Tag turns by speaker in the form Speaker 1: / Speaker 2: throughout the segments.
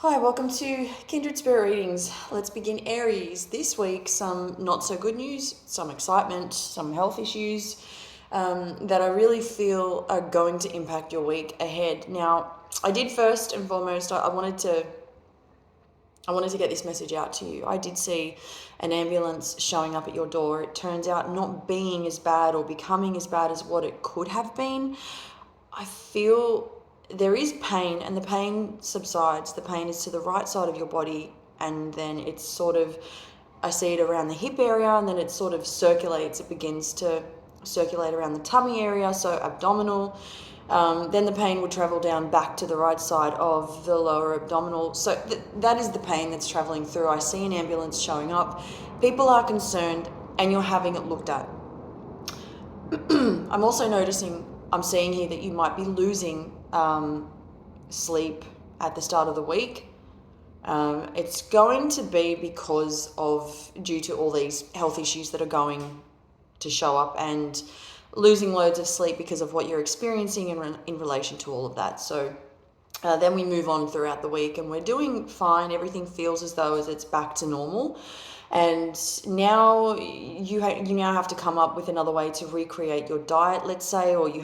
Speaker 1: Hi, welcome to Kindred Spirit Readings. Let's begin Aries. This week, some not so good news, some excitement, some health issues that I really feel are going to impact your week ahead. Now, I did first and foremost, I wanted to get this message out to you. I did see an ambulance showing up at your door. It turns out not being as bad or becoming as bad as what it could have been. I feel there is pain, and the pain subsides. The pain is to the right side of your body, and then it's sort of, I see it around the hip area, and then it sort of circulates. It begins to circulate around the tummy area, so abdominal. Then the pain would travel down back to the right side of the lower abdominal. So that is the pain that's traveling through. I see an ambulance showing up. People are concerned, and you're having it looked at. I'm also noticing, I'm seeing here that you might be losing sleep at the start of the week. It's going to be due to all these health issues that are going to show up, and losing loads of sleep because of what you're experiencing in relation to all of that. So then we move on throughout the week, and we're doing fine. Everything feels as though it's back to normal. And now you now have to come up with another way to recreate your diet, let's say, or you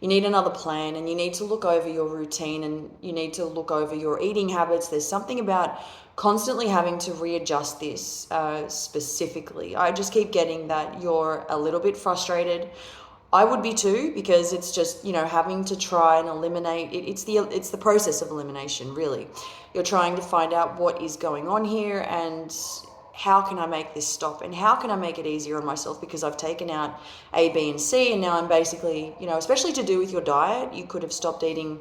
Speaker 1: need another plan, and you need to look over your routine, and you need to look over your eating habits. There's something about constantly having to readjust this specifically. I just keep getting that you're a little bit frustrated. I would be too, because it's just, having to try and eliminate it. It's the process of elimination, really. You're trying to find out what is going on here, and how can I make this stop, and how can I make it easier on myself, because I've taken out A, B, and C, and now I'm basically, especially to do with your diet, you could have stopped eating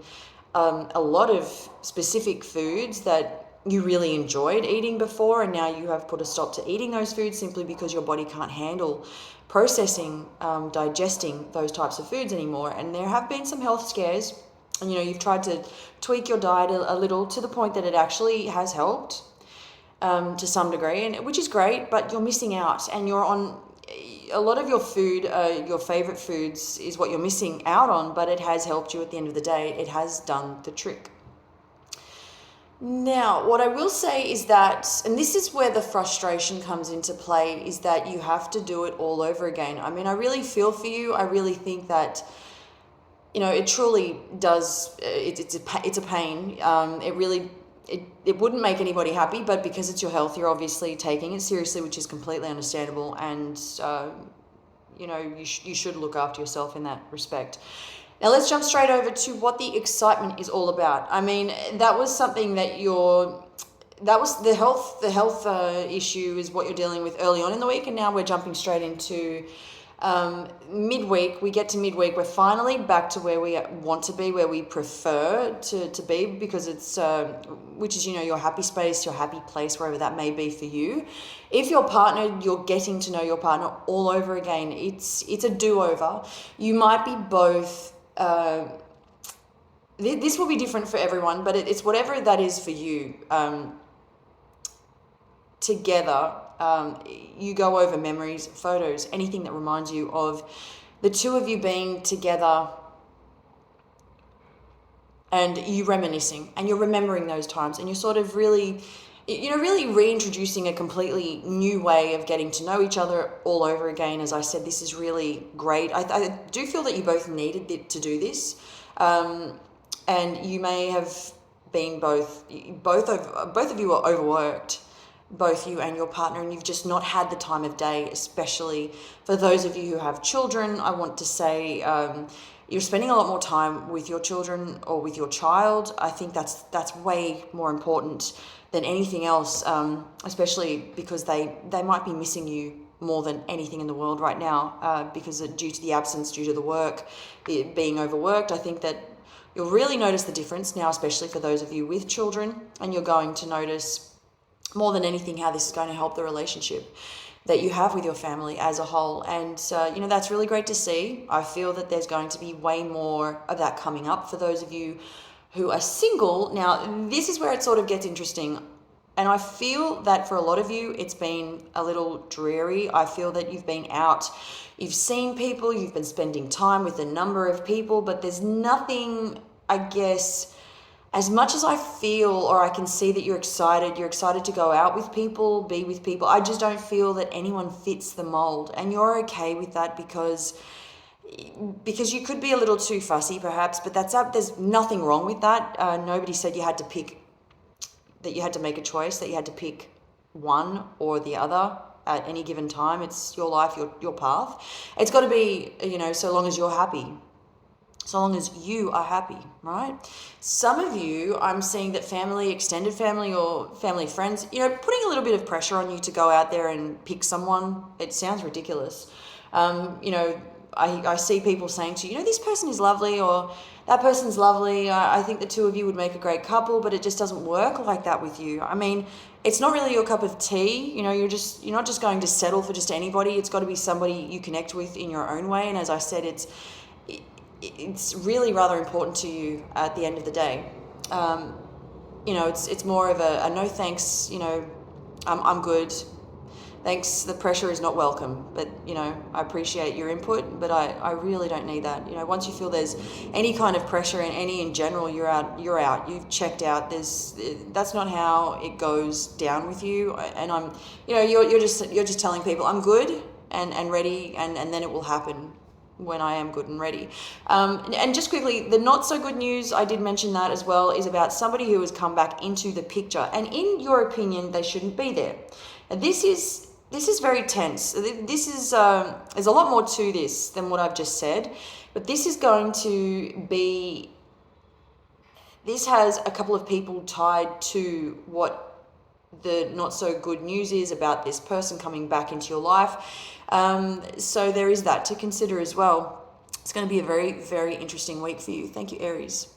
Speaker 1: a lot of specific foods that you really enjoyed eating before, and now you have put a stop to eating those foods simply because your body can't handle processing, digesting those types of foods anymore. And there have been some health scares, and you've tried to tweak your diet a little, to the point that it actually has helped to some degree, and which is great, but you're missing out, and you're on a lot of your food, your favorite foods is what you're missing out on, but it has helped you at the end of the day. It has done the trick. Now, what I will say is that, and this is where the frustration comes into play, is that you have to do it all over again. I mean, I really feel for you. I really think that, it truly does, it's a pain. It wouldn't make anybody happy, but because it's your health, you're obviously taking it seriously, which is completely understandable. And, you should look after yourself in that respect. Now let's jump straight over to what the excitement is all about. I mean, that was something that was the health issue is what you're dealing with early on in the week, and now we're jumping straight into midweek. We get to midweek, we're finally back to where we want to be, where we prefer to be, because it's which is your happy space, your happy place, wherever that may be for you. If you're partnered, you're getting to know your partner all over again. It's a do-over. You might be both. This will be different for everyone, but it's whatever that is for you. Together, you go over memories, photos, anything that reminds you of the two of you being together, and you reminiscing, and you're remembering those times, and you're sort of really reintroducing a completely new way of getting to know each other all over again. As I said, this is really great. I do feel that you both needed to do this, and you may have been both of you are overworked, both you and your partner, and you've just not had the time of day. Especially for those of you who have children, I want to say you're spending a lot more time with your children or with your child. I think that's way more important than anything else, especially because they might be missing you more than anything in the world right now, because due to the absence, due to the work, being overworked. I think that you'll really notice the difference now, especially for those of you with children, and you're going to notice more than anything how this is going to help the relationship that you have with your family as a whole. And that's really great to see. I feel that there's going to be way more of that coming up for those of you who are single. Now, this is where it sort of gets interesting. And I feel that for a lot of you, it's been a little dreary. I feel that you've been out, you've seen people, you've been spending time with a number of people, but there's nothing, I guess, as much as I feel or I can see that you're excited to go out with people, be with people, I just don't feel that anyone fits the mold. And you're okay with that because you could be a little too fussy perhaps, but that's up. There's nothing wrong with that. Nobody said you had to pick, that you had to make a choice, that you had to pick one or the other at any given time. It's your life, your path. It's got to be, so long as you're happy. So long as you are happy, right? Some of you, I'm seeing that family, extended family or family friends, putting a little bit of pressure on you to go out there and pick someone. It sounds ridiculous. I see people saying to you, this person is lovely or that person's lovely. I think the two of you would make a great couple, but it just doesn't work like that with you. I mean, it's not really your cup of tea. You're not just going to settle for just anybody. It's got to be somebody you connect with in your own way. And as I said, it's really rather important to you at the end of the day. It's more of a no thanks, I'm good. Thanks, the pressure is not welcome, but I appreciate your input, but I really don't need that. Once you feel there's any kind of pressure in general, you're out, you've checked out. That's not how it goes down with you. And I'm, you're just telling people I'm good and ready, and then it will happen when I am good and ready. And just quickly, the not so good news, I did mention that as well, is about somebody who has come back into the picture. And in your opinion, they shouldn't be there. And this is very tense. This is, there's a lot more to this than what I've just said. But this is going to be, this has a couple of people tied to what the not so good news is about this person coming back into your life. So there is that to consider as well. It's going to be a very, very interesting week for you. Thank you, Aries.